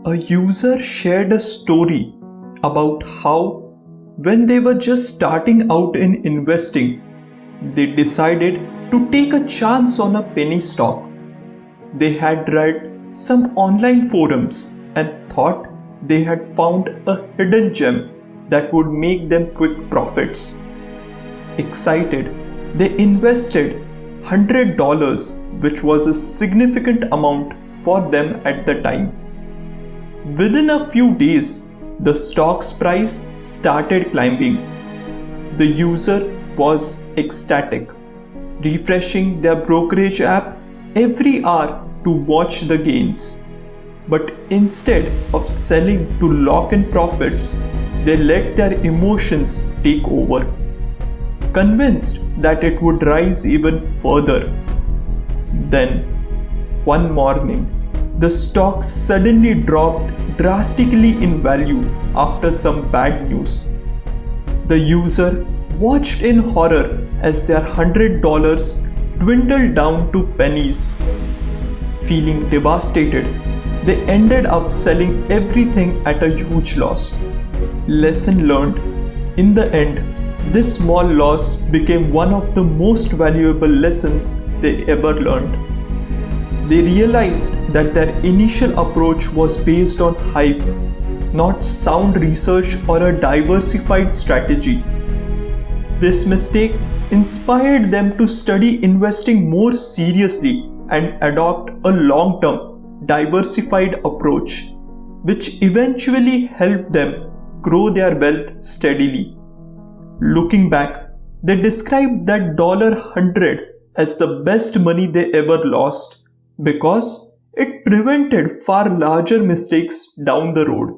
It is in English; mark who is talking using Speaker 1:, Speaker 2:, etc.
Speaker 1: A user shared a story about how, when they were just starting out in investing, they decided to take a chance on a penny stock. They had read some online forums and thought they had found a hidden gem that would make them quick profits. Excited, they invested $100, which was a significant amount for them at the time. Within a few days, the stock's price started climbing. The user was ecstatic, refreshing their brokerage app every hour to watch the gains. But instead of selling to lock in profits, they let their emotions take over, convinced that it would rise even further. Then, one morning, the stock suddenly dropped drastically in value after some bad news. The user watched in horror as their $100 dwindled down to pennies. Feeling devastated, they ended up selling everything at a huge loss. Lesson learned: in the end, this small loss became one of the most valuable lessons they ever learned. They realized that their initial approach was based on hype, not sound research or a diversified strategy. This mistake inspired them to study investing more seriously and adopt a long-term, diversified approach, which eventually helped them grow their wealth steadily. Looking back, they described that $100 as the best money they ever lost because it prevented far larger mistakes down the road.